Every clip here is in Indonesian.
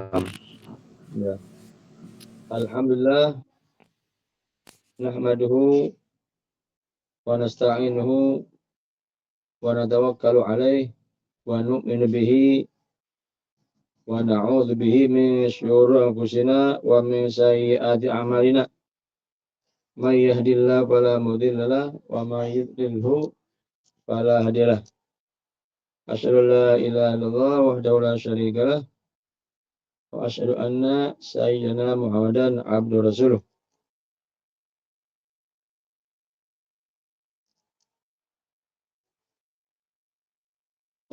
Ya. Alhamdulillah nahmaduhu wa nasta'inuhu wa natawakkalu alaih wa nu'minu bihi wa na'udzu bihi min syururi anfusina wa min sayyiati a'malina. May yahdihillahu fala mudilla lahu wa may yudlilhu fala hadiya lahu. Asyhadu an la ilaha illallah wahdahu la syarika lah wa asyhadu anna sayyidina Muhammadan abduhu rasuluh.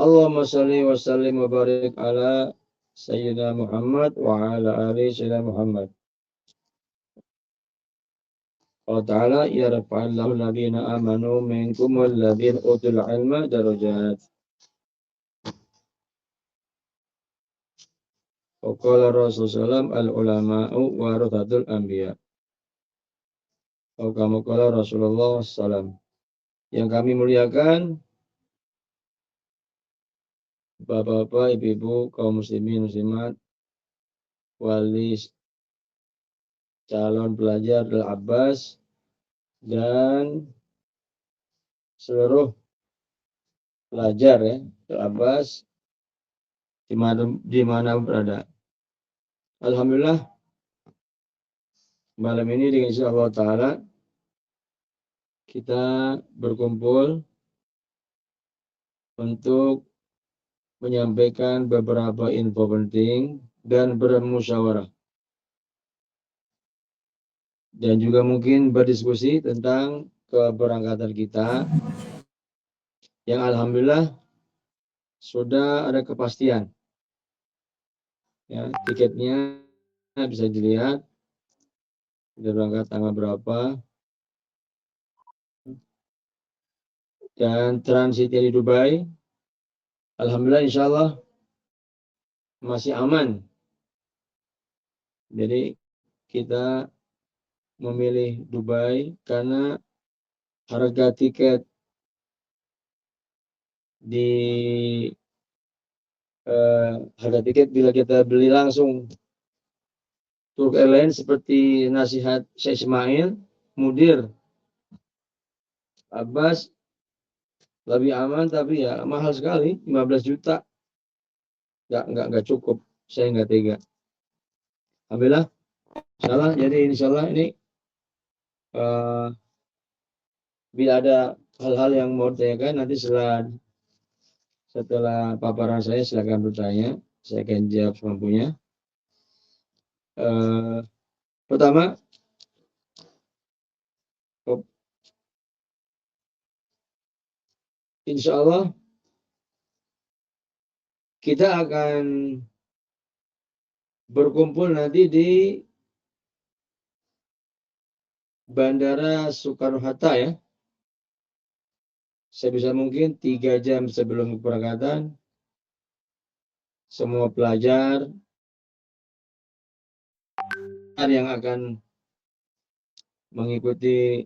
Allahumma shalli wa sallim wa barik ala sayyidina Muhammad wa ala ali sayyidina Muhammad. Allah Ta'ala yarfa'illahu alladhina amanu minkum walladhina utul ilma darajat. Wa qala Rasulullah al-ulama'u warathatul anbiya. Wa kama qala Rasulullah sallam. Yang kami muliakan Bapak-bapak, ibu-ibu, kaum muslimin muslimat, wali calon pelajar Al-Abbas dan seluruh pelajar ya Al-Abbas di mana berada. Alhamdulillah malam ini dengan izin Allah Ta'ala kita berkumpul untuk menyampaikan beberapa info penting dan bermusyawarah. Dan juga mungkin berdiskusi tentang keberangkatan kita yang alhamdulillah sudah ada kepastian. Ya, tiketnya bisa dilihat sudah berangkat tanggal berapa dan transitnya di Dubai alhamdulillah insyaallah masih aman. Jadi kita memilih Dubai karena harga tiket bila kita beli langsung Turk Airlines seperti nasihat Syekh Ismail Mudir Abbas lebih aman, tapi ya mahal sekali, 15 juta. Nggak cukup, saya nggak tega. Alhamdulillah, insyaallah. Jadi insyaallah ini bila ada hal-hal yang mau ditanyakan nanti setelah paparan saya silakan bertanya, saya akan jawab semampunya. Pertama, insya Allah kita akan berkumpul nanti di Bandara Soekarno-Hatta ya. Sebisa mungkin 3 jam sebelum keberangkatan, semua pelajar yang akan mengikuti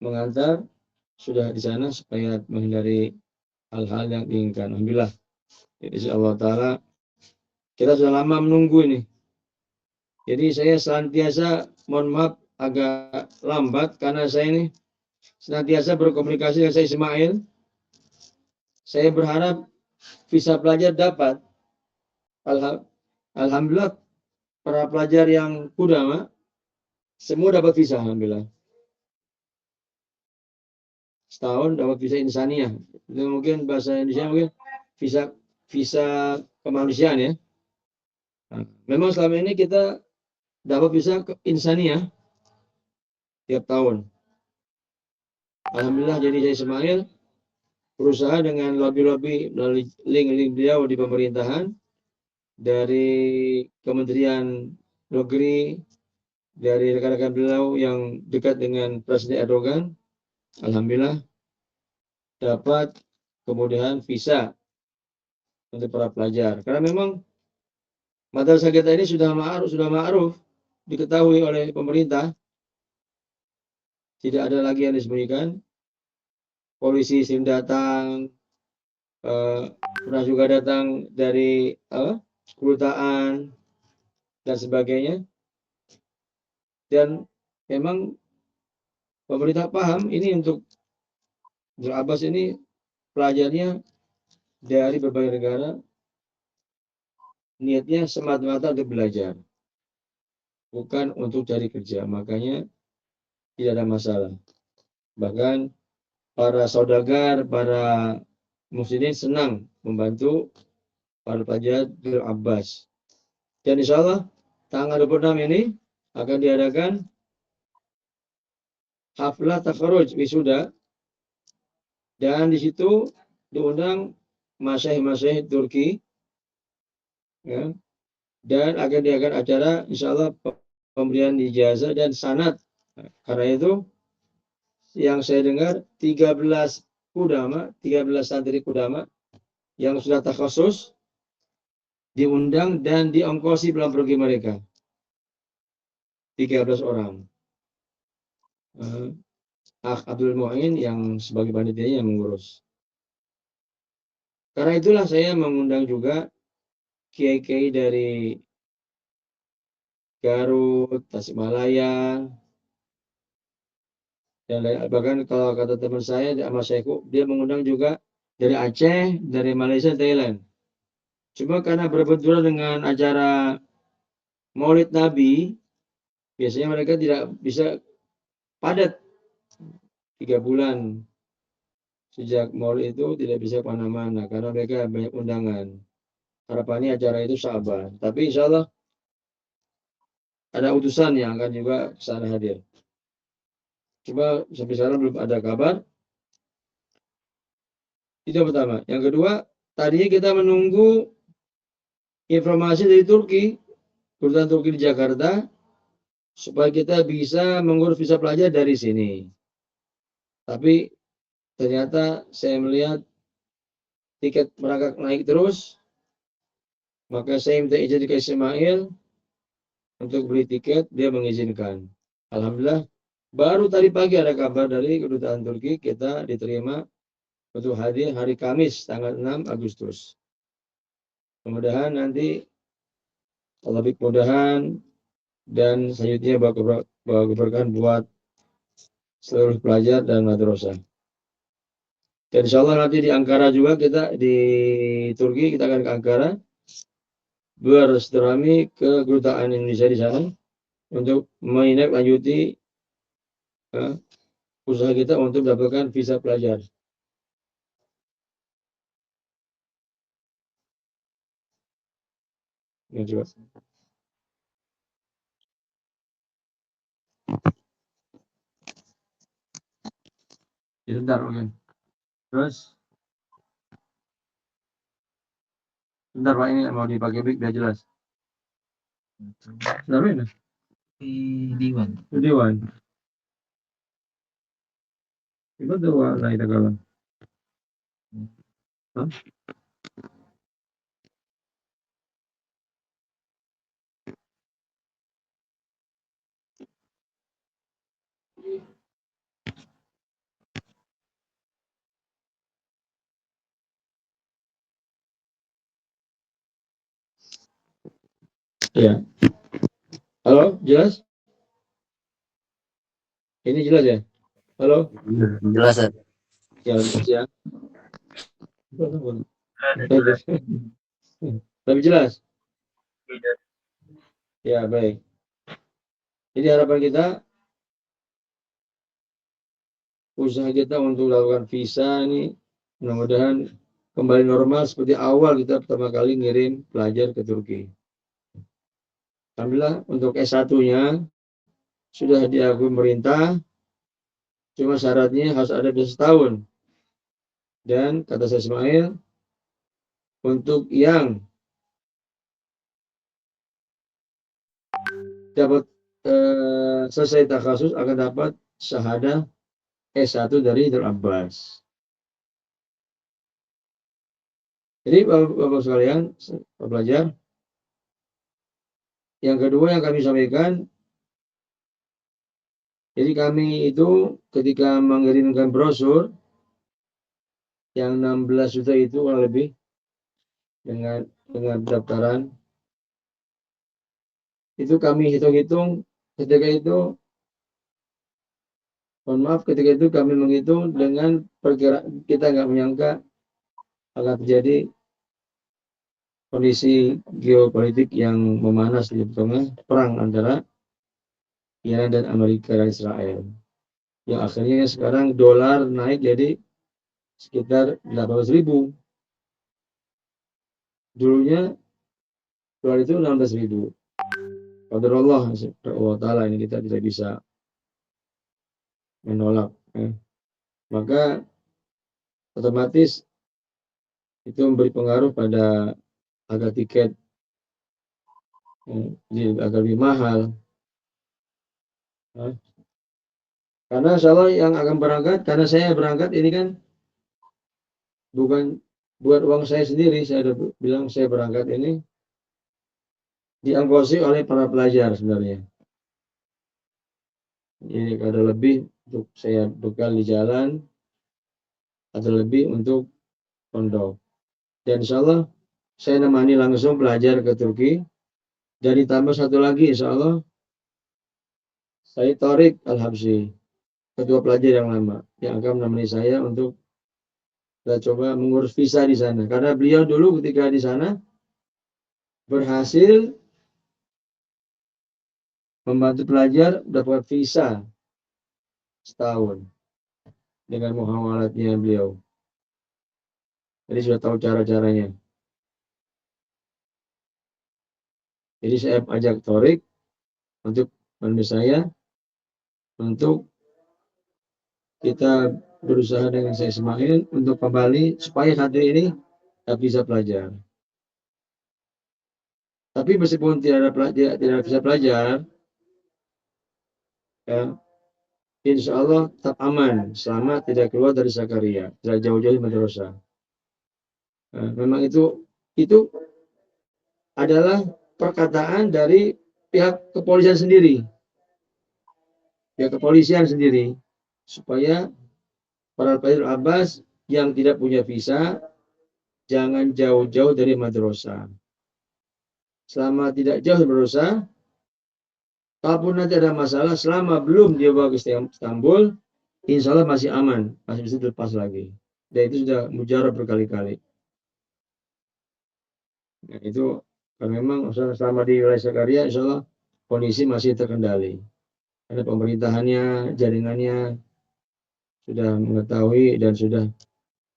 mengantar sudah di sana supaya menghindari hal-hal yang diinginkan. Alhamdulillah. Jadi insyaallah Ta'ala kita sudah lama menunggu ini. Jadi saya senantiasa, mohon maaf agak lambat karena saya ini senantiasa berkomunikasi dengan saya Ismail. Saya berharap visa pelajar dapat. Alhamdulillah para pelajar yang Kudama semua dapat visa alhamdulillah. Setahun dapat visa insaniah. Itu mungkin bahasa Indonesia mungkin visa kemanusiaan ya. Nah, memang selama ini kita dapat visa insaniah tiap tahun. Alhamdulillah jadi saya Ismail berusaha dengan lobby-lobby melalui link-link beliau di pemerintahan, dari Kementerian Negeri, dari rekan-rekan beliau yang dekat dengan Presiden Erdogan, alhamdulillah dapat kemudahan visa untuk para pelajar. Karena memang madrasah kita ini sudah ma'ruf diketahui oleh pemerintah. Tidak ada lagi yang disembunyikan. Polisi sering datang, pernah juga datang dari kedutaan, dan sebagainya. Dan memang pemerintah paham ini untuk Ibnu Abbas ini pelajarnya dari berbagai negara, niatnya semata-mata untuk belajar, bukan untuk cari kerja. Makanya tidak ada masalah. Bahkan para saudagar, para muslimin senang membantu para pelajar Ibnu Abbas. Dan insya Allah tanggal 26 ini akan diadakan haflah tafarruj wisuda, dan di situ diundang masyaikh-masyaikh Turki, ya, dan akan diadakan acara insya Allah pemberian ijazah dan sanad. Karena itu yang saya dengar 13 santri kudama yang sudah takhasus diundang dan diongkosi pulang pergi mereka. 13 orang. Akh Abdul Mu'in yang sebagai panitia yang mengurus. Karena itulah saya mengundang juga kiai-kiai dari Garut, Tasikmalaya, dan bahkan kalau kata teman saya, Ahmad Syekhku, dia mengundang juga dari Aceh, dari Malaysia, Thailand. Cuma karena berbenturan dengan acara Maulid Nabi, biasanya mereka tidak bisa padat 3 bulan sejak Maulid itu tidak bisa kemana-mana karena mereka banyak undangan. Harapannya acara itu sabar. Tapi insya Allah ada utusan yang akan juga ke sana hadir. Cuma sampai sekarang belum ada kabar. Itu yang pertama. Yang kedua, tadinya kita menunggu informasi dari Turki, kedutaan Turki di Jakarta, supaya kita bisa mengurus visa pelajar dari sini. Tapi ternyata saya melihat tiket merangkak naik terus, maka saya minta izin ke Ismail untuk beli tiket, dia mengizinkan. Alhamdulillah, baru tadi pagi ada kabar dari kedutaan Turki, kita diterima untuk hadir hari Kamis, tanggal 6 Agustus. Mudah-mudahan nanti lebih mudahan dan selanjutnya bawa keberkahan buat seluruh pelajar dan madrasah. Dan insya Allah nanti di Ankara juga kita di Turki kita akan ke Ankara bersilaturahmi ke kedutaan Indonesia di sana untuk menindaklanjuti usaha kita untuk mendapatkan visa pelajar. Ya, coba. Ya, bentar, oke. Terus, bentar Pak, ini mau dipakai mic biar jelas. Bentar, ini. Di Dewan. Di Dewan. Itu tuh warna itu kalau. Hah? Iya. Halo, jelas? Ini jelas ya? Halo? Jelas ya. Ya, jelas ya. Lebih jelas? Ya, baik. Jadi harapan kita, usaha kita untuk melakukan visa ini, mudah-mudahan kembali normal seperti awal kita pertama kali ngirim pelajar ke Turki. Alhamdulillah untuk S1-nya sudah diakui pemerintah, cuma syaratnya harus ada bisa setahun. Dan kata saya Ismail, untuk yang dapat selesai takhasus akan dapat syahadah S1 dari Ibnu Abbas. Jadi Bapak sekalian, pelajar, yang kedua yang kami sampaikan, jadi kami itu ketika mengirimkan brosur yang 16 juta itu kurang lebih dengan pendaftaran Itu kami hitung-hitung ketika itu, mohon maaf, ketika itu kami menghitung dengan perkiraan kita nggak menyangka akan terjadi kondisi geopolitik yang memanas di tengah perang antara Iran dan Amerika dan Israel. Yang akhirnya sekarang dolar naik jadi sekitar 18.000. Dulunya dolar itu 16.000. Qadarullah Allah Ta'ala, ini kita tidak bisa menolak. Maka otomatis itu memberi pengaruh pada harga tiket agak lebih mahal. Karena insya Allah yang akan berangkat, karena saya berangkat ini kan bukan buat uang saya sendiri, saya udah bilang saya berangkat ini diongkosi oleh para pelajar sebenarnya. Jadi ada lebih untuk saya bekal di jalan, ada lebih untuk pondok. Dan insya Allah saya nemani langsung pelajar ke Turki. Dan ditambah satu lagi, insya Allah saya Tariq Al-Habsyi, ketua pelajar yang lama, yang akan menemani saya untuk kita coba mengurus visa di sana. Karena beliau dulu ketika di sana berhasil membantu pelajar dapat visa setahun dengan muhawalatnya beliau. Jadi sudah tahu cara-caranya. Jadi saya ajak Tariq untuk menemani saya untuk kita berusaha dengan saya Ismail untuk kembali supaya santri ini bisa belajar. Tapi meskipun tidak bisa belajar, ya, insya Allah tetap aman selama tidak keluar dari Zakaria, tidak jauh-jauh dari madrasah. Memang itu adalah perkataan dari pihak kepolisian sendiri, supaya para pelajar Abbas yang tidak punya visa jangan jauh-jauh dari madrasah. Selama tidak jauh dari madrasah, kalaupun nanti ada masalah, selama belum dia bawa ke Istanbul, insya Allah masih aman, masih bisa dilepas lagi. Dan itu sudah mujarab berkali-kali. Nah, itu kan memang selama di wilayah Zakaria, insya Allah kondisi masih terkendali. Karena pemerintahannya, jaringannya sudah mengetahui dan sudah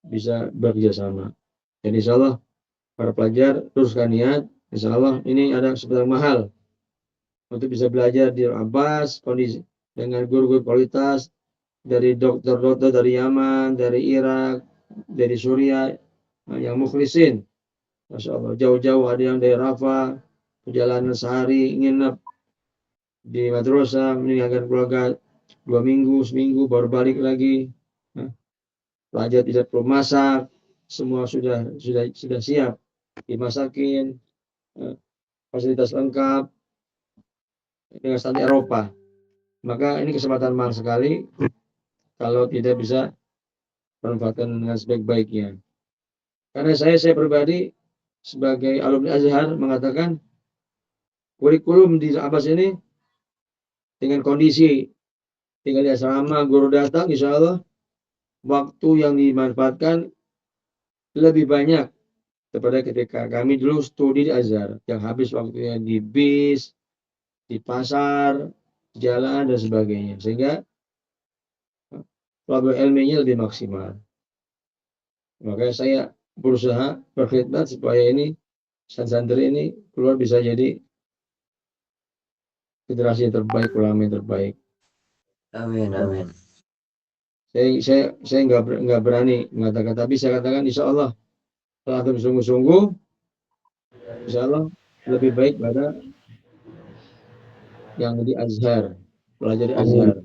bisa bekerja sama. Jadi insya Allah para pelajar teruskan niat. Insya Allah ini ada kesempatan mahal untuk bisa belajar di Abbas, kondisi dengan guru-guru kualitas dari dokter-dokter dari Yaman, dari Irak, dari Suriah yang mukhlisin. Masya Allah, jauh-jauh ada yang dari Rafah, perjalanan sehari, nginep di madrasah, meninggalkan keluarga 2 minggu, seminggu, baru balik lagi. Pelajar tidak perlu masak, semua sudah siap, dimasakin, fasilitas lengkap dengan standar Eropa. Maka ini kesempatan mahal sekali kalau tidak bisa manfaatkan dengan sebaik-baiknya. Karena saya pribadi sebagai alumni Azhar mengatakan kurikulum di Abbas ini dengan kondisi tinggal di asrama, guru datang, insya Allah waktu yang dimanfaatkan lebih banyak daripada ketika kami dulu studi di Azhar, yang habis waktunya di bis, di pasar, jalan, dan sebagainya. Sehingga problem ilmiahnya lebih maksimal. Makanya saya berusaha berkhidmat supaya ini santri ini keluar bisa jadi generasi yang terbaik, ulama yang terbaik. Amin, amin. Saya nggak berani mengatakan, tapi saya katakan insya Allah setelah bersungguh-sungguh, insya Allah lebih baik pada yang di Azhar, belajar di Azhar.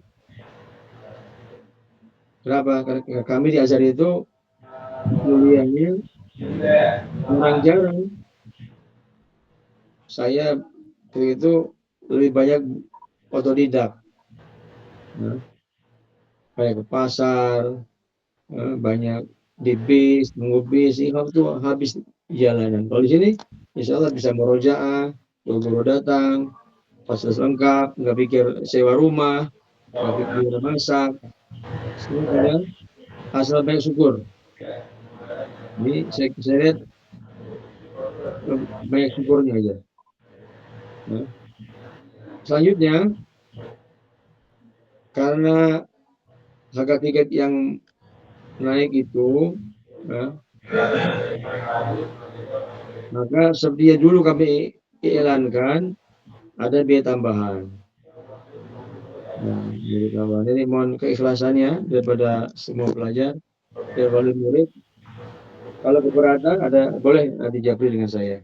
Kenapa? Karena kami di Azhar itu kuliahnya jarang-jarang. Saya itu lebih banyak otodidak. Kayak ke pasar, banyak di bis, nunggu bis, waktu habis jalanan. Kalau di sini, insya Allah bisa murojaah, guru datang, fasilitas lengkap, nggak pikir sewa rumah, nggak pikir masak, semua tinggal asal banyak syukur. Jadi saya lihat banyak syukurnya aja. Nah, selanjutnya, karena harga tiket yang naik itu, ya, maka seperti dulu kami iklankan ada biaya tambahan. Nah, biaya tambahan ini mohon keikhlasannya daripada semua pelajar dan wali murid. Kalau keberatan ada boleh dijabri dengan saya.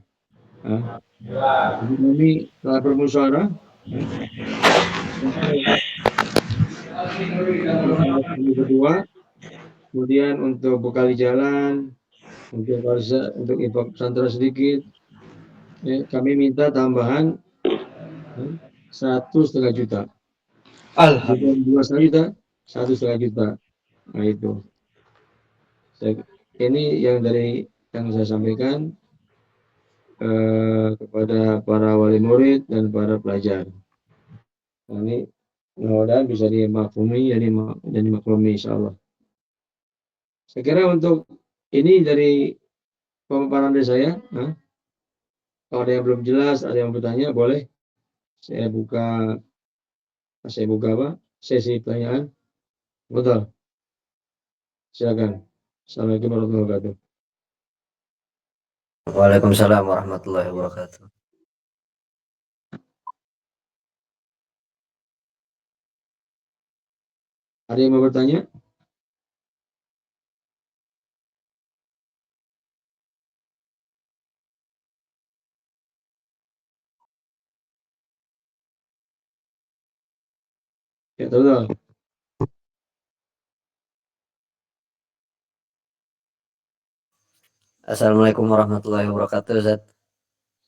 Nah, jadi kami telah bermusyawarah. Ya, untuk kami berdua, kemudian untuk bekal di jalan, untuk info pesantren sedikit, ya, kami minta tambahan 1,5 juta. Bukan 2,5 juta, 1,5 juta. Nah itu. Ini yang saya sampaikan kepada para wali murid dan para pelajar. Nah, ini mudah-mudahan bisa dimaklumi dan dimaklumi insya Allah. Saya kira untuk ini dari pemaparan dari saya. Nah, kalau ada yang belum jelas, ada yang bertanya, boleh saya buka apa? Sesi pertanyaan. Betul. Silakan. Assalamualaikum warahmatullahi wabarakatuh. Waalaikumsalam warahmatullahi wabarakatuh. Ada yang mau bertanya? Ya, betul. Assalamualaikum warahmatullahi wabarakatuh, Ustaz.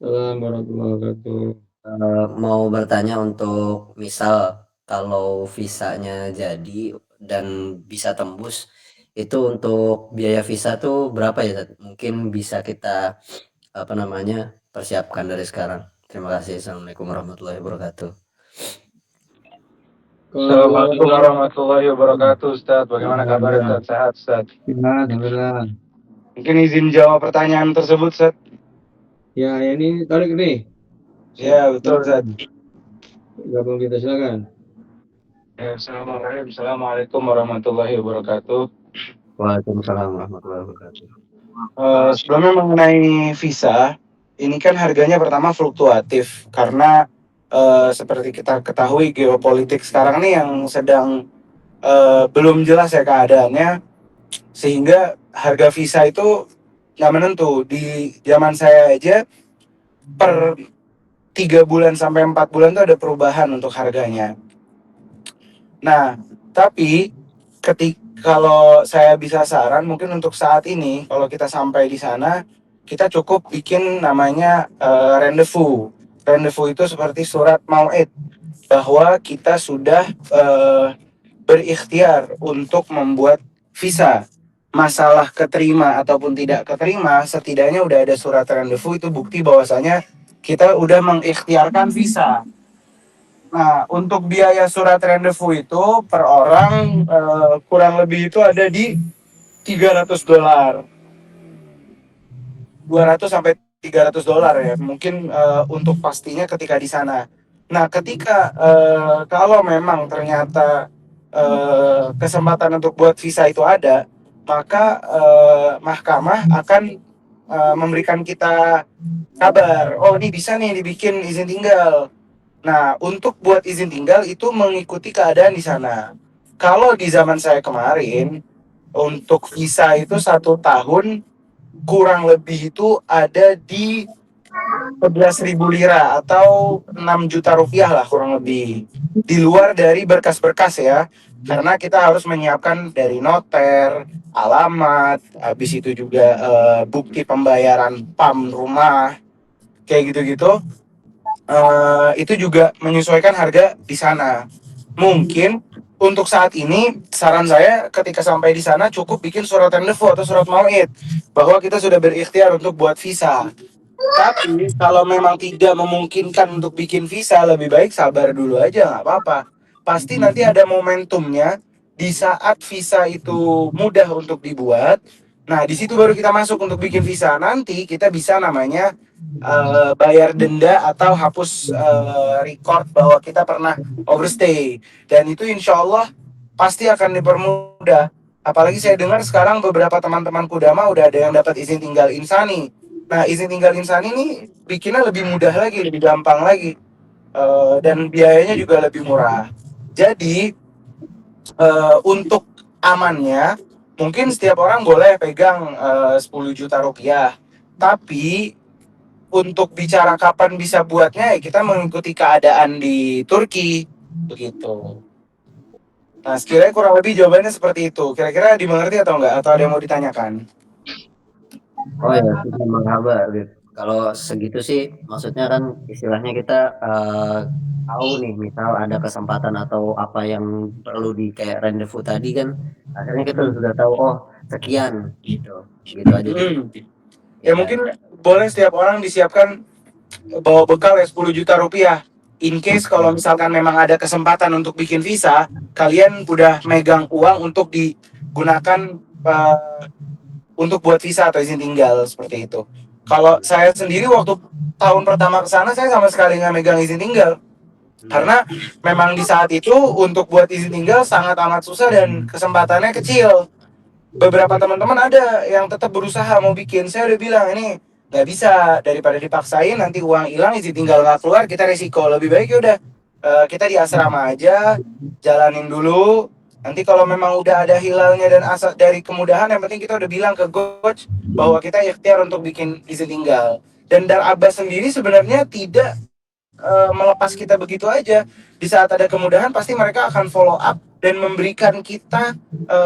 Assalamualaikum warahmatullahi wabarakatuh. Mau bertanya untuk misal kalau visanya jadi dan bisa tembus, itu untuk biaya visa tuh berapa ya, Ustaz? Mungkin bisa kita persiapkan dari sekarang. Terima kasih. Assalamualaikum warahmatullahi wabarakatuh. Assalamualaikum warahmatullahi wabarakatuh, Ustaz. Bagaimana kabar, Ustaz? Sehat, Ustaz? Alhamdulillah. Mungkin izin jawab pertanyaan tersebut, Ustaz? Ya, ini tarik nih. Ya, betul, Ustaz. Gabung kita, silakan. Ya, Assalamualaikum warahmatullahi wabarakatuh. Waalaikumsalam warahmatullahi wabarakatuh. Sebelumnya mengenai visa, ini kan harganya pertama fluktuatif karena seperti kita ketahui geopolitik sekarang nih yang sedang belum jelas ya keadaannya, sehingga harga visa itu nggak menentu. Di zaman saya aja per 3 bulan sampai 4 bulan tuh ada perubahan untuk harganya. Nah, tapi kalau saya bisa saran mungkin untuk saat ini kalau kita sampai di sana kita cukup bikin namanya rendezvous. Rendezvous itu seperti surat mau'id bahwa kita sudah berikhtiar untuk membuat visa. Masalah keterima ataupun tidak keterima, setidaknya udah ada surat rendezvous, itu bukti bahwasanya kita udah mengikhtiarkan visa. Nah, untuk biaya surat rendezvous itu per orang kurang lebih itu ada di $300. 200 sampai $300 ya. Mungkin untuk pastinya ketika di sana. Nah, ketika kalau memang ternyata kesempatan untuk buat visa itu ada, maka mahkamah akan memberikan kita kabar, oh ini bisa nih dibikin izin tinggal. Nah, untuk buat izin tinggal itu mengikuti keadaan di sana. Kalau di zaman saya kemarin, untuk visa itu 1 tahun kurang lebih itu ada di 11.000 lira atau 6 juta rupiah lah kurang lebih. Di luar dari berkas-berkas ya, karena kita harus menyiapkan dari noter, alamat, habis itu juga bukti pembayaran PAM rumah, kayak gitu-gitu. Itu juga menyesuaikan harga di sana. Mungkin untuk saat ini saran saya ketika sampai di sana cukup bikin surat rendezvous atau surat mau'id bahwa kita sudah berikhtiar untuk buat visa. Tapi kalau memang tidak memungkinkan untuk bikin visa, lebih baik sabar dulu aja, nggak apa-apa. Pasti nanti ada momentumnya di saat visa itu mudah untuk dibuat. Nah, di situ baru kita masuk untuk bikin visa. Nanti kita bisa namanya bayar denda atau hapus record bahwa kita pernah overstay. Dan itu insya Allah pasti akan dipermudah. Apalagi saya dengar sekarang beberapa teman-temanku Dama udah ada yang dapat izin tinggal insani. Nah, izin tinggal insan ini bikinnya lebih mudah lagi, lebih gampang lagi, dan biayanya juga lebih murah. Jadi, untuk amannya, mungkin setiap orang boleh pegang 10 juta rupiah. Tapi, untuk bicara kapan bisa buatnya, ya kita mengikuti keadaan di Turki, begitu. Nah, sekiranya kurang lebih jawabannya seperti itu. Kira-kira dimengerti atau enggak? Atau ada yang mau ditanyakan? Oh ya, kita merhaba, Bib. Kalau segitu sih, maksudnya kan istilahnya kita tahu nih, misal ada kesempatan atau apa yang perlu di kayak rendezvous tadi kan, akhirnya kita sudah tahu, oh sekian gitu, gitu aja sih. Ya mungkin boleh setiap orang disiapkan bawa bekal ya 10 juta rupiah. In case kalau misalkan memang ada kesempatan untuk bikin visa, kalian udah megang uang untuk digunakan untuk buat visa atau izin tinggal seperti itu. Kalau saya sendiri waktu tahun pertama ke sana saya sama sekali nggak megang izin tinggal. Karena memang di saat itu untuk buat izin tinggal sangat amat susah dan kesempatannya kecil. Beberapa teman-teman ada yang tetap berusaha mau bikin. Saya udah bilang ini nggak bisa, daripada dipaksain nanti uang hilang izin tinggal nggak keluar kita resiko. Lebih baik ya udah kita di asrama aja, jalanin dulu. Nanti kalau memang udah ada hilalnya dan asal dari kemudahan, yang penting kita udah bilang ke coach bahwa kita ikhtiar untuk bikin izin tinggal. Dan Dar Abbas sendiri sebenarnya tidak melepas kita begitu aja. Di saat ada kemudahan pasti mereka akan follow up dan memberikan kita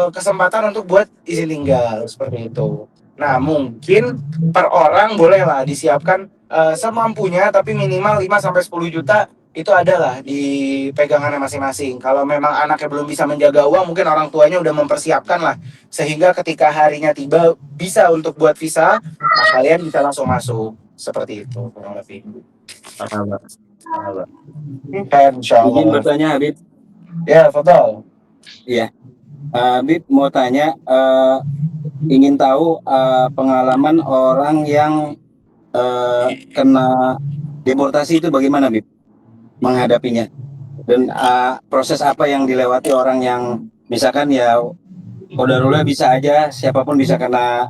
kesempatan untuk buat izin tinggal seperti itu. Nah, mungkin per orang bolehlah disiapkan semampunya, tapi minimal 5 sampai 10 juta itu adalah di pegangannya masing-masing. Kalau memang anaknya belum bisa menjaga uang, mungkin orang tuanya udah mempersiapkan lah, sehingga ketika harinya tiba bisa untuk buat visa, nah kalian bisa langsung masuk seperti itu kurang lebih. Marhaba, marhaba. Insya Izin Allah. bertanya Habib. Ya, Fadal. Iya. Habib mau tanya, ingin tahu pengalaman orang yang kena deportasi itu bagaimana, Habib, menghadapinya? Dan proses apa yang dilewati orang yang misalkan ya qadarullah bisa aja siapapun bisa kena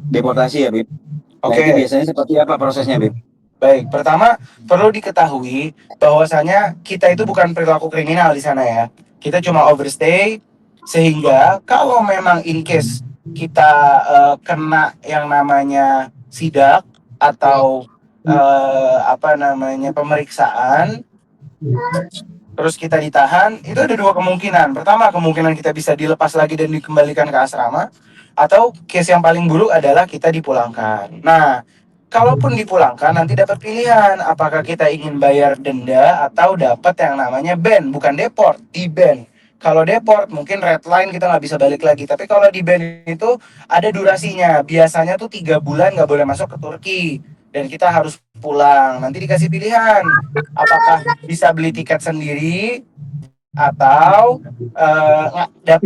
deportasi ya, Habib. Nah, Oke. itu biasanya seperti apa prosesnya, Habib? Baik, pertama perlu diketahui bahwasanya kita itu bukan perilaku kriminal di sana ya. Kita cuma overstay, sehingga kalau memang in case kita kena yang namanya sidak atau apa namanya pemeriksaan, terus kita ditahan, itu ada dua kemungkinan. Pertama, kemungkinan kita bisa dilepas lagi dan dikembalikan ke asrama, atau case yang paling buruk adalah kita dipulangkan. Nah, kalaupun dipulangkan nanti dapat pilihan apakah kita ingin bayar denda atau dapat yang namanya ban, bukan deport, di ban. Kalau deport mungkin red line kita nggak bisa balik lagi, tapi kalau di ban itu ada durasinya. Biasanya tuh 3 bulan nggak boleh masuk ke Turki dan kita harus pulang. Nanti dikasih pilihan apakah bisa beli tiket sendiri atau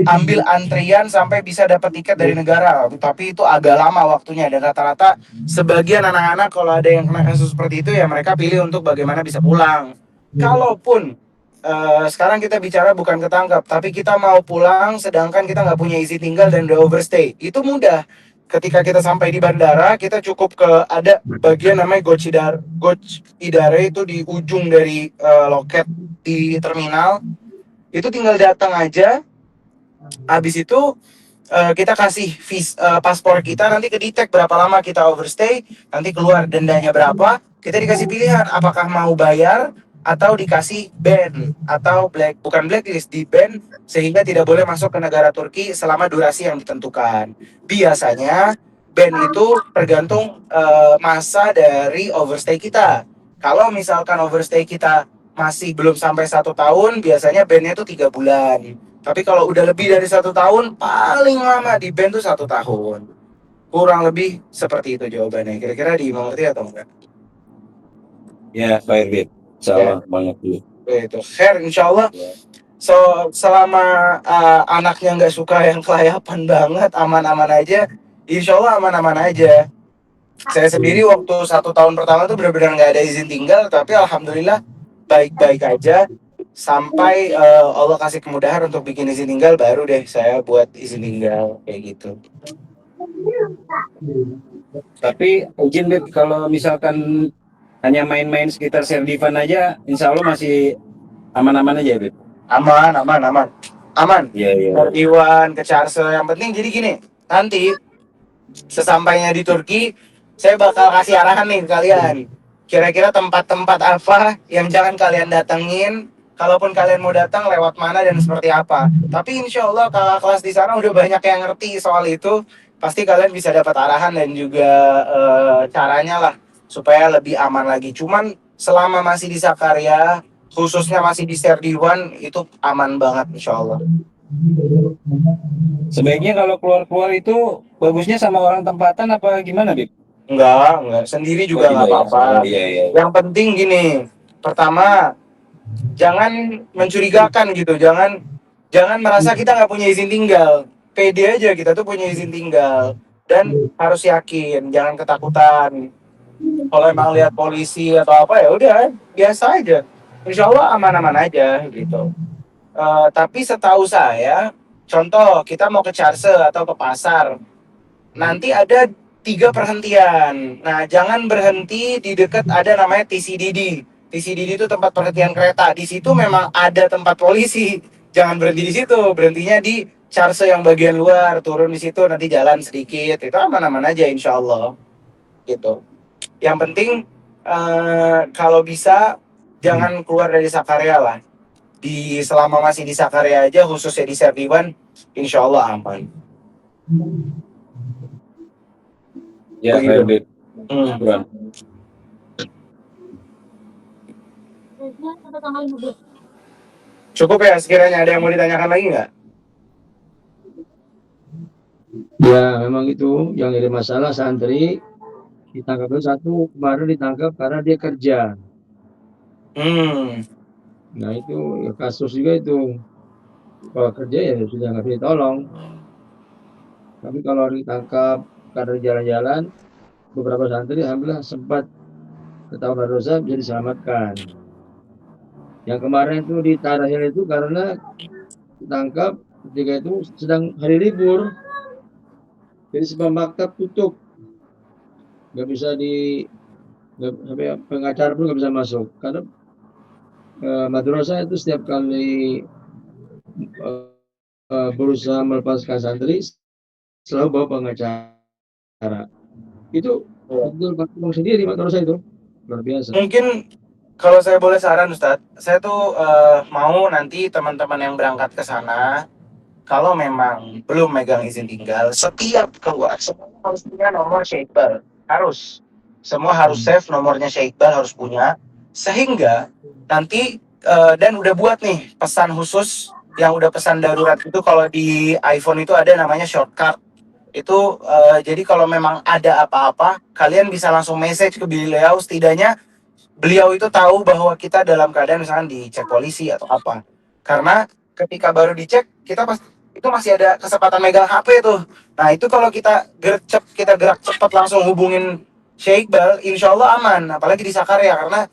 ambil antrian sampai bisa dapat tiket dari negara, tapi itu agak lama waktunya dan rata-rata sebagian anak-anak kalau ada yang kena kasus seperti itu ya mereka pilih untuk bagaimana bisa pulang. Kalaupun sekarang kita bicara bukan ketangkap tapi kita mau pulang sedangkan kita nggak punya izin tinggal dan udah overstay, itu mudah. Ketika kita sampai di bandara kita cukup ke ada bagian namanya Goch Idare itu di ujung dari loket di terminal. Itu tinggal datang aja, habis itu kita kasih paspor kita, nanti kedetek berapa lama kita overstay, nanti keluar dendanya berapa, kita dikasih pilihan apakah mau bayar atau dikasih ban atau bukan blacklist, di ban sehingga tidak boleh masuk ke negara Turki selama durasi yang ditentukan. Biasanya ban itu tergantung masa dari overstay kita. Kalau misalkan overstay kita masih belum sampai 1 tahun, biasanya bandnya tuh 3 bulan. Tapi kalau udah lebih dari 1 tahun, paling lama di band tuh 1 tahun. Kurang lebih seperti itu jawabannya. Kira-kira dimengerti atau enggak? Ya, baik Bib. Insyaallah mengerti. Itu khair insyaallah. So selama anaknya nggak suka yang kelayapan banget, aman-aman aja. Insyaallah aman-aman aja. Saya sendiri waktu 1 tahun pertama tuh benar-benar nggak ada izin tinggal, tapi alhamdulillah baik-baik aja. Sampai Allah kasih kemudahan untuk bikin izin tinggal, baru deh saya buat izin tinggal kayak gitu. Tapi izin Bib, kalau misalkan hanya main-main sekitar Serdivan aja, insya Allah masih aman-aman aja Bib. Aman, aman, aman, aman. Iya, iya. Iwan ke Charse, yang penting jadi gini, nanti sesampainya di Turki, saya bakal kasih arahan nih ke kalian. Kira-kira tempat-tempat apa yang jangan kalian datengin. Kalaupun kalian mau datang, lewat mana dan seperti apa. Tapi insya Allah kakak kelas di sana udah banyak yang ngerti soal itu. Pasti kalian bisa dapat arahan dan juga caranya lah supaya lebih aman lagi. Cuman selama masih di Sakarya, khususnya masih di Serdiwan, itu aman banget insya Allah. Sebaiknya kalau keluar-keluar itu bagusnya sama orang tempatan apa gimana Bib? Enggak, sendiri juga nggak apa-apa. Iya. Yang penting gini, pertama jangan mencurigakan gitu, jangan merasa kita nggak punya izin tinggal. Pede aja kita tuh punya izin tinggal dan harus yakin, jangan ketakutan. Kalau emang lihat polisi atau apa ya udah biasa aja. Insya Allah aman-aman aja gitu. Tapi setahu saya, contoh kita mau ke Charse atau ke pasar, nanti ada 3 perhentian. Nah, jangan berhenti di dekat ada namanya TCDD. TCDD itu tempat perhentian kereta. Di situ memang ada tempat polisi. Jangan berhenti di situ, berhentinya di Charse yang bagian luar. Turun di situ, nanti jalan sedikit. Itu aman-aman aja, insya Allah. Gitu. Yang penting kalau bisa jangan keluar dari Sakarya lah. Selama masih di Sakarya aja, khususnya di Serdiwan, insya Allah aman. Ya, baik Bib. Cukup ya, sekiranya ada yang mau ditanyakan lagi nggak? Ya, memang itu yang jadi masalah santri ditangkap itu satu, kemarin ditangkap karena dia kerja. Nah itu ya kasus juga itu. Kalau kerja ya sudah nggak bisa ditolong. Tapi kalau ditangkap karena jalan-jalan, beberapa santri alhamdulillah sempat ketahuan dosa bisa diselamatkan. Yang kemarin itu di Tarahil itu karena ditangkap ketika itu sedang hari libur, jadi sebab maktab tutup, nggak bisa pengacara pun nggak bisa masuk karena madrasah itu setiap kali berusaha melepaskan santri selalu bawa pengacara. Itu betul patung sendiri madrasah itu luar biasa. Mungkin kalau saya boleh saran Ustadz, saya tuh mau nanti teman-teman yang berangkat ke sana, kalau memang belum megang izin tinggal, setiap keluar semua harus punya nomor Syaikbal. Harus. Semua harus save nomornya Syaikbal, harus punya. Sehingga nanti, dan udah buat nih pesan khusus, yang udah pesan darurat itu kalau di iPhone itu ada namanya shortcut. Itu jadi kalau memang ada apa-apa, kalian bisa langsung message ke beliau, setidaknya beliau itu tahu bahwa kita dalam keadaan misalkan dicek polisi atau apa. Karena ketika baru dicek, kita itu masih ada kesempatan megang HP tuh. Nah itu kalau kita gerak cepat langsung hubungin Syekh Iqbal, insya Allah aman. Apalagi di Sakarya karena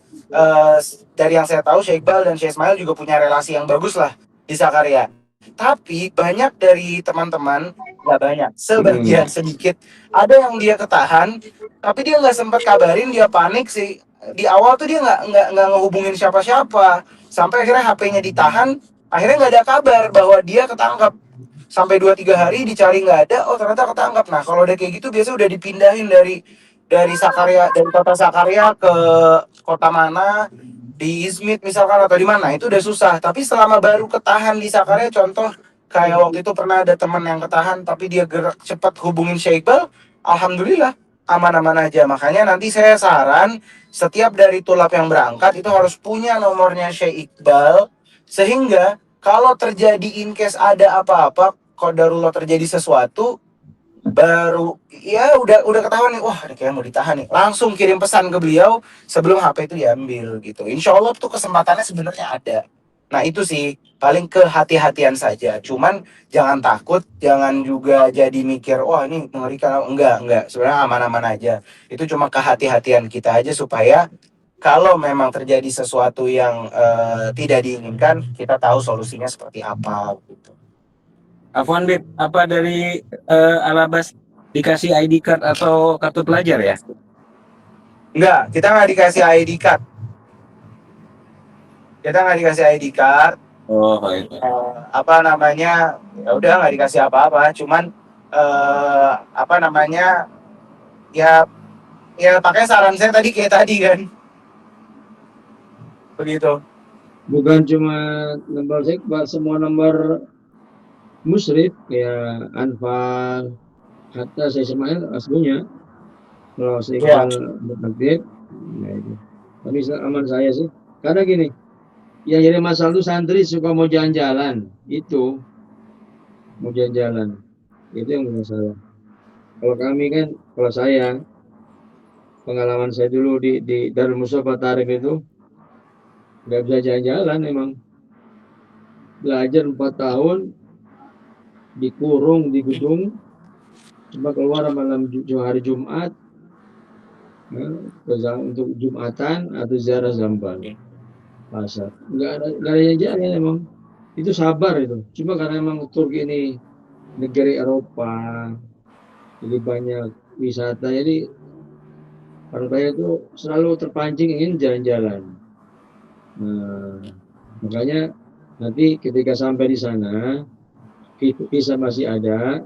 dari yang saya tahu Syekh Iqbal dan Syekh Ismail juga punya relasi yang bagus lah di Sakarya. Tapi banyak dari teman-teman, nggak banyak, sebagian sedikit, ada yang dia ketahan, tapi dia nggak sempat kabarin, dia panik sih. Di awal tuh dia nggak ngehubungin siapa-siapa, sampai akhirnya HP-nya ditahan, akhirnya nggak ada kabar bahwa dia ketangkap. Sampai 2-3 hari dicari nggak ada, oh ternyata ketangkap. Nah kalau udah kayak gitu biasa udah dipindahin dari Sakarya, dari kota Sakarya ke kota mana, di Izmit misalkan atau di mana, itu udah susah. Tapi selama baru ketahan di Sakarya, contoh kayak waktu itu pernah ada teman yang ketahan tapi dia gerak cepat hubungin Syekh Iqbal, alhamdulillah aman-aman aja. Makanya nanti saya saran setiap dari tulap yang berangkat itu harus punya nomornya Syekh Iqbal, sehingga kalau terjadi in case ada apa-apa, qadarullah terjadi sesuatu, baru ya udah ketahuan nih, wah ini kayak mau ditahan nih, langsung kirim pesan ke beliau sebelum HP itu diambil gitu. Insya Allah tuh kesempatannya sebenarnya ada. Nah itu sih paling kehati-hatian saja. Cuman jangan takut, jangan juga jadi mikir wah ini mengerikan. Enggak, sebenarnya aman-aman aja. Itu cuma kehati-hatian kita aja supaya kalau memang terjadi sesuatu yang tidak diinginkan, kita tahu solusinya seperti apa gitu. Afwan Bib, apa dari Alabas dikasih ID card atau kartu pelajar ya? Enggak, kita nggak dikasih ID card. Kita nggak dikasih ID card. Oh, baik. Apa namanya? Ya udah nggak dikasih apa-apa. Cuman apa namanya? Ya pakai saran saya tadi kayak tadi kan. Begitu. Bukan cuma nomor sekbat, semua nomor musyrif kayak Anfal, hatta saya Ismail aslinya. Kalau saya Ya. aktif, nah itu. Tapi aman saya sih. Karena gini, yang jadi masalah itu santri suka mau jalan-jalan, itu mau jalan-jalan, itu yang masalah. Kalau kami kan, kalau saya pengalaman saya dulu di Darul Musafa Tarim itu nggak bisa jalan-jalan, emang belajar 4 tahun dikurung di gedung, cuma keluar malam hari Jumat ya, untuk Jumatan atau ziarah Zambal pasar, nggak ada yang jalan emang. Itu sabar itu, cuma karena emang Turki ini negeri Eropa, jadi banyak wisata, jadi orang kaya itu selalu terpancing ingin jalan-jalan. Nah, makanya nanti ketika sampai di sana, visa masih ada,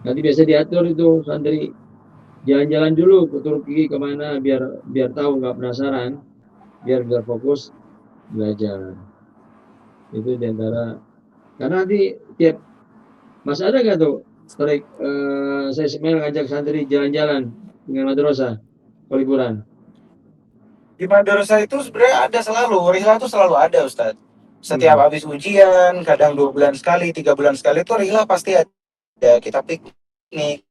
nanti biasa diatur itu santri jalan-jalan dulu ke Turki kemana, biar tahu, nggak penasaran, biar fokus belajar. Itu diantara, karena nanti tiap masih ada nggak tuh trik saya sebenarnya ngajak santri jalan-jalan dengan madrasah liburan. Di madrasah itu sebenarnya ada selalu, rihlah itu selalu ada Ustadz. Setiap habis ujian, kadang 2 bulan sekali, 3 bulan sekali itu rihlah pasti ada. Kita piknik,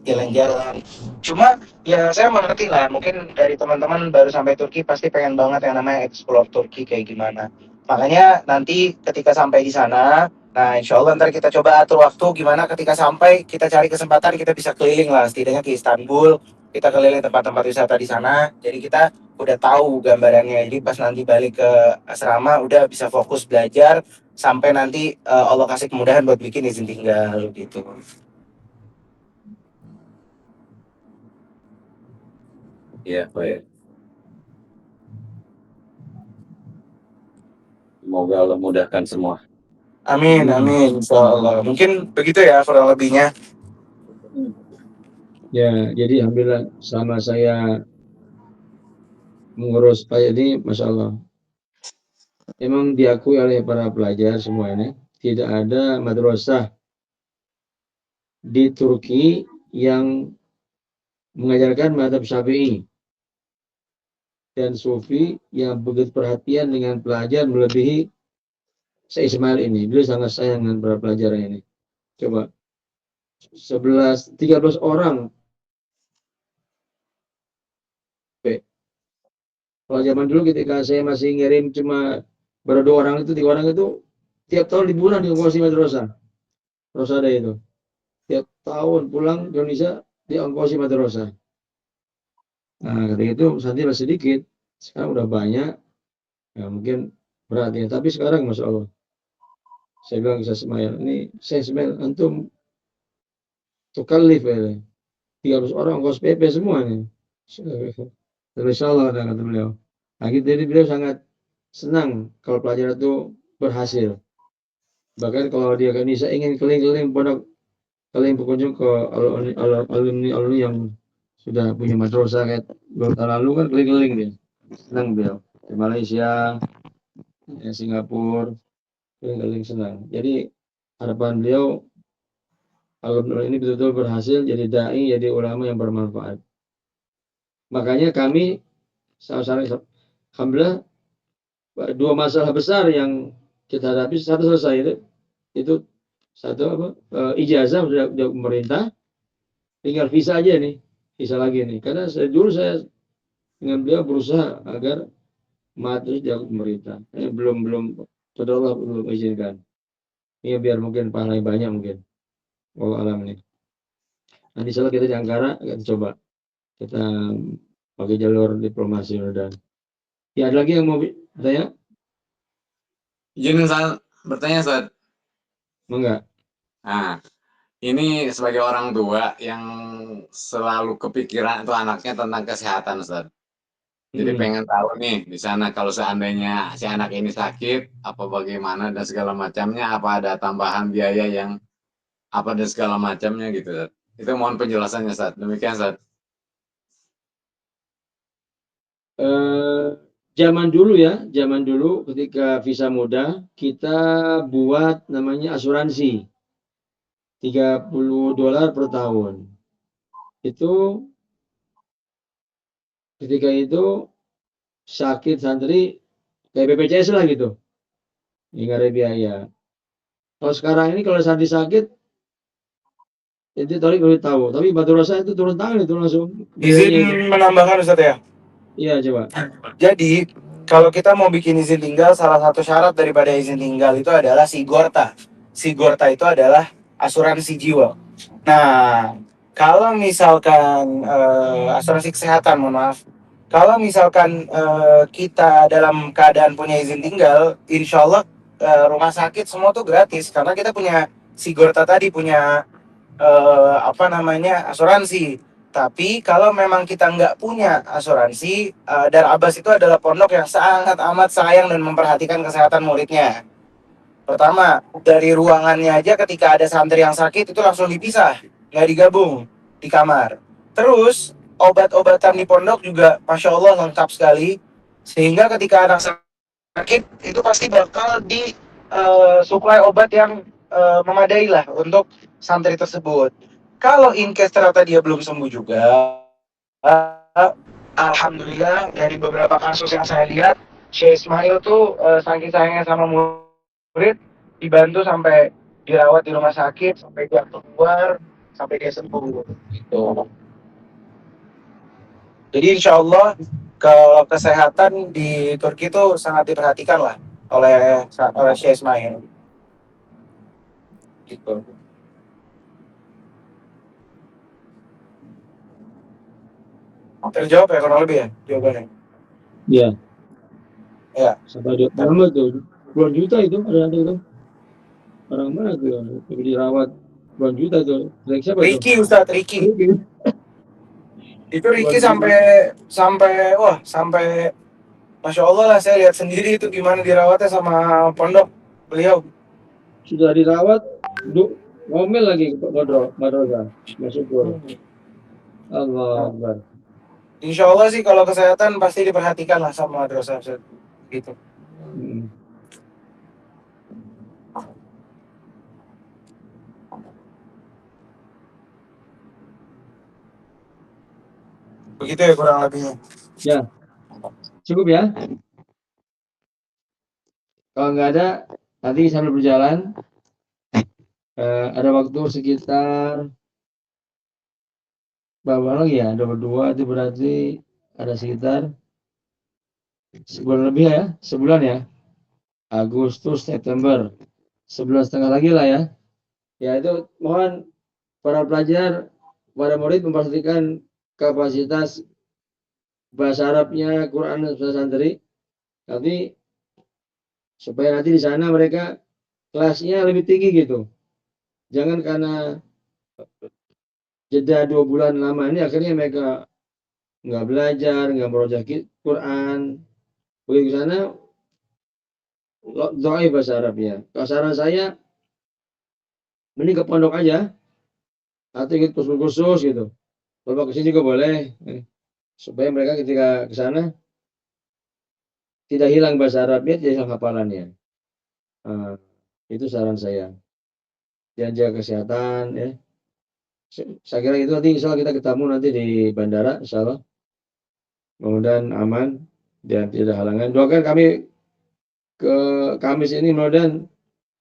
jalan-jalan. Cuma ya saya mengerti lah, mungkin dari teman-teman baru sampai Turki pasti pengen banget yang namanya explore Turki kayak gimana. Makanya nanti ketika sampai di sana, nah insya Allah ntar kita coba atur waktu gimana ketika sampai, kita cari kesempatan kita bisa keliling lah, setidaknya ke Istanbul, kita keliling tempat-tempat wisata di sana. Jadi kita udah tahu gambarannya. Jadi pas nanti balik ke asrama udah bisa fokus belajar sampai nanti Allah kasih kemudahan buat bikin izin tinggal gitu. Iya, baik. Semoga Allah mudahkan semua. Amin, insya Allah. Mungkin begitu ya kurang lebihnya. Ya, jadi alhamdulillah sama saya mengurus kayak ini, Masya Allah. Memang diakui oleh para pelajar semua ini, tidak ada madrasah di Turki yang mengajarkan madhab Syafi'i dan Sufi yang begitu perhatian dengan pelajar melebihi Syekh Ismail ini. Beliau sangat sayang dengan para pelajar ini. Coba 13 orang. Kalau zaman dulu ketika saya masih ngirim cuma baru 2 orang itu, 3 orang itu tiap tahun liburan di ongkosi madrasah. Rosada itu. Tiap tahun pulang ke Indonesia di ongkosi madrasah. Nah, ketika itu santri masih sedikit. Sekarang udah banyak. Ya, mungkin berat ya. Tapi sekarang Masya Allah. Saya bilang ke Ismail, ini saya Ismail, antum tukallif ya. 300 orang ongkos PP semua nih. Insya Allah kata beliau. Nah, gitu, jadi beliau sangat senang kalau pelajar itu berhasil. Bahkan kalau dia ke Indonesia ingin keliling-keliling pondok, keliling berkunjung ke alumni yang sudah punya madrasah kayak tahun lalu kan keliling-keliling dia. Senang beliau. Di Malaysia, ya, Singapura, keliling-keliling senang. Jadi harapan beliau alumni ini betul-betul berhasil jadi dai, jadi ulama yang bermanfaat. Makanya kami alhamdulillah 2 masalah besar yang kita hadapi, satu selesai itu satu ijazah sudah pemerintah, tinggal visa aja nih, visa lagi nih. Karena dulu saya dengan beliau berusaha agar terus diakui pemerintah. Belum saudara belum izinkan. Ini biar mungkin pahalanya banyak mungkin. Allah alam nih. Nanti salah kita di Ankara kita coba kita pakai jalur diplomasi dan ya ada lagi yang mau bertanya? Izin Ustaz, bertanya Ustaz. Enggak. Nah, ini sebagai orang tua yang selalu kepikiran itu anaknya tentang kesehatan Ustaz. Jadi pengen tahu nih di sana kalau seandainya si anak ini sakit apa bagaimana dan segala macamnya, apa ada tambahan biaya yang apa dan segala macamnya gitu Ustaz. Itu mohon penjelasannya Ustaz. Demikian Ustaz. Zaman dulu ketika visa muda kita buat namanya asuransi $30 per tahun. Itu ketika itu sakit santri kayak BPJS lah gitu, nggak ada biaya. Kalau sekarang ini kalau santri sakit itu tadi udah tahu, tapi Batu Rosa itu turun tangan itu langsung. Izin menambahkan Ustaz ya. Iya coba. Jadi kalau kita mau bikin izin tinggal, salah satu syarat daripada izin tinggal itu adalah Sigorta. Sigorta itu adalah asuransi jiwa. Nah, kalau misalkan asuransi kesehatan, mohon maaf. Kalau misalkan kita dalam keadaan punya izin tinggal, insya Allah rumah sakit semua tuh gratis karena kita punya Sigorta tadi, punya asuransi. Tapi kalau memang kita nggak punya asuransi, Dar Abbas itu adalah pondok yang sangat amat sayang dan memperhatikan kesehatan muridnya. Pertama, dari ruangannya aja ketika ada santri yang sakit itu langsung dipisah, nggak digabung di kamar. Terus obat-obatan di pondok juga Masya Allah lengkap sekali. Sehingga ketika anak sakit itu pasti bakal di suplai obat yang memadai lah untuk santri tersebut. Kalau in case ternyata dia belum sembuh juga, alhamdulillah dari beberapa kasus yang saya lihat, Syekh Ismail tuh saking sayangnya sama murid, dibantu sampai dirawat di rumah sakit, sampai dia keluar, sampai dia sembuh. Gitu. Jadi insya Allah kalau kesehatan di Turki itu sangat diperhatikan lah oleh Syekh Ismail. Gitu. Terjawab ya kurang lebih ya jawabannya? Iya. Ya. Sampai dia berapa tuh? Puluhan juta itu ada itu. Orang mana tuh yang dirawat puluhan juta tuh? Siapa Ricky tuh? Ustadz, Ricky. Itu Ricky sampai Masya Allah lah, saya lihat sendiri itu gimana dirawatnya sama pondok beliau. Sudah dirawat, ngomel lagi ke Madrasah. Bersyukur. Allah Akbar. Insya Allah sih kalau kesehatan pasti diperhatikan lah sama madrasah gitu. Begitu ya kurang lebihnya. Ya, cukup ya. Kalau nggak ada, nanti sambil berjalan ada waktu sekitar berapa lagi ya? Ada berdua, itu berarti ada sekitar sebulan lebih ya, sebulan ya. Agustus, September, 11,5 lagi lah ya. Ya itu mohon para pelajar, para murid memperhatikan kapasitas bahasa Arabnya, Quran dan santri. Tapi supaya nanti di sana mereka kelasnya lebih tinggi gitu. Jangan karena jeda 2 bulan lama ini akhirnya mereka nggak belajar, nggak merojak Quran. Begitu ke sana, doa bahasa Arabnya. Kalau saran saya, mending ke pondok aja, atau ikut kursus gitu. Kalau ke sini juga boleh, supaya mereka ketika ke sana tidak hilang bahasa Arabnya, tidak hilang hafalannya. Itu saran saya. Jangan jaga kesehatan ya. Saya kira itu nanti insya Allah kita ketemu nanti di bandara insya Allah. Mudah-mudahan aman dan tidak ada halangan. Doakan kami ke Kamis ini mudah-mudahan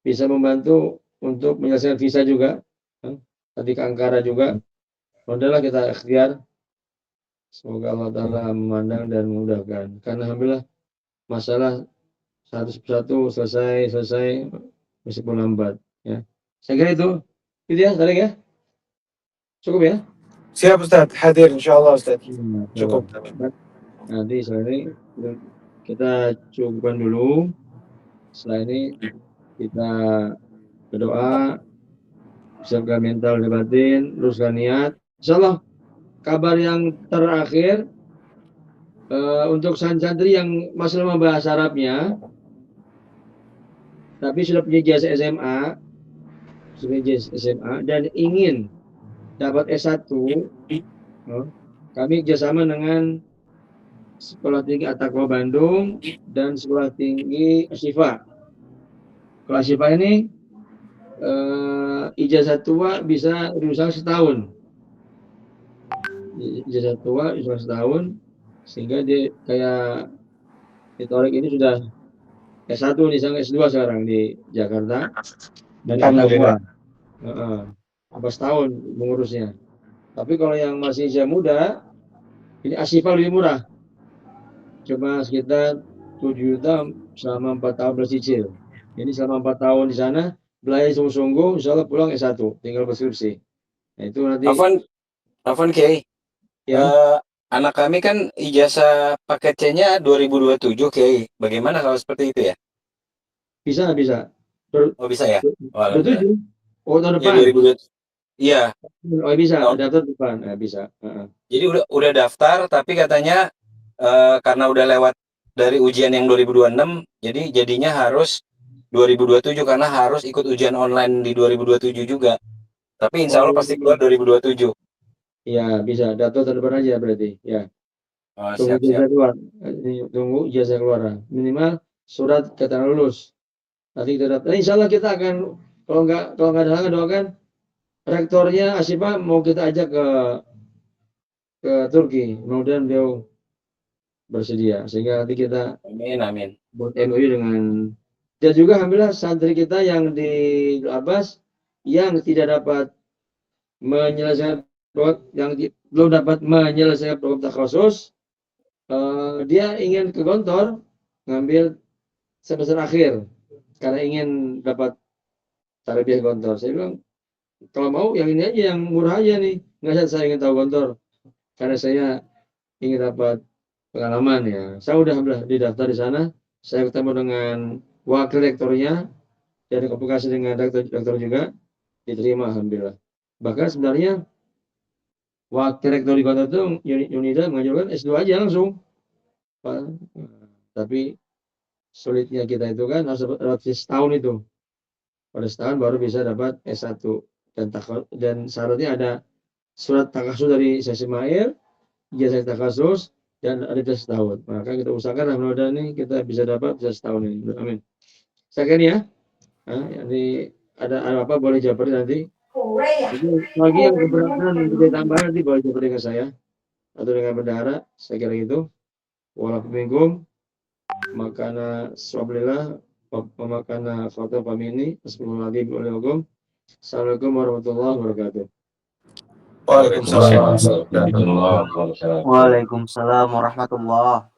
bisa membantu untuk menyelesaikan visa juga. Nanti ke Ankara juga. Alhamdulillah kita ikhtiar. Semoga Allah Ta'ala memandang dan memudahkan. Karena alhamdulillah masalah satu persatu selesai meskipun lambat. Ya. Saya kira itu ya, tadi ya. Cukup ya? Siap Ustaz, hadir insyaallah Ustaz. Cukup. Nanti setelah ini kita cukupkan dulu. Setelah ini kita berdoa, siapkan mental dan batin, luruskan niat. Insyaallah kabar yang terakhir untuk santri yang masih lama bahasa Arabnya, tapi sudah punya ijazah SMA, dan ingin dapat S1, kami kerjasama dengan Sekolah Tinggi At-Taqwa Bandung dan Sekolah Tinggi Asyifa. Kalau Asyifa ini ijazah tua bisa diusahakan setahun. Ijazah tua bisa setahun, sehingga dia kayak di Torik ini sudah S1 nih, sama S2 sekarang di Jakarta. Dan At-Taqwa. Apa setahun mengurusnya. Tapi kalau yang masih usia muda, ini Asyifa lebih murah. Cuma sekitar 7 juta selama 4 tahun bercicil. Ini selama 4 tahun di sana, belajar sungguh-sungguh, insya Allah pulang S1, tinggal berskripsi. Nah, itu nanti. Afwan Kiai. Ya. Anak kami kan ijazah paket C-nya 2027 Kiai. Bagaimana kalau seperti itu ya? Bisa. Oh bisa ya? 27. Oh, tahun depan. Iya. Oh, bisa. Daftar depan. Bisa. Jadi udah daftar, tapi katanya karena udah lewat dari ujian yang 2026, jadi jadinya harus 2027 karena harus ikut ujian online di 2027 juga. Tapi insya Allah pasti keluar 2027. Iya, bisa. Daftar tahun depan aja berarti. Ya. Tunggu ijazah keluar. Tunggu ijazah keluar. Minimal surat keterangan lulus. Nanti kita daftar. Insya Allah kita akan, kalau nggak ada halangan, doakan rektornya Asyifa mau kita ajak ke Turki. Mudah-mudahan beliau bersedia, sehingga nanti kita amin buat MOU dengan, dan juga alhamdulillah santri kita yang di Abbas yang tidak dapat menyelesaikan belum dapat menyelesaikan program takhasus, dia ingin ke Gontor ngambil semester akhir karena ingin dapat tarbiyah Gontor. Saya bilang kalau mau yang ini aja, yang murah aja nih, nggak, saya ingin tahu Gontor karena saya ingin dapat pengalaman ya. Saya udah didaftar di sana. Saya ketemu dengan wakil rektornya dan komunikasi dengan rektor juga, diterima alhamdulillah. Bahkan sebenarnya wakil rektor di kota itu Yunida mengajarkan S2 aja langsung. Tapi sulitnya kita itu kan harus dapat setahun itu. Pada setahun baru bisa dapat S1 dan syaratnya ada surat takasus dari Syekh Ismail, ijazah takasus, dan ada ijazah setahun. Maka kita usahakan mudah-mudahan ini kita bisa dapat ijazah setahun ini. Amin. Sekian ya. Ini ada apa boleh japri nanti. Lagi yang keberatan kita tambah nanti boleh japri dengan saya atau dengan bendahara. Saya kira gitu. Walaupun makana swabillah pemakana fakta pamini. Assalamualaikum warahmatullahi wabarakatuh. Waalaikumsalam. Waalaikumsalam warahmatullahi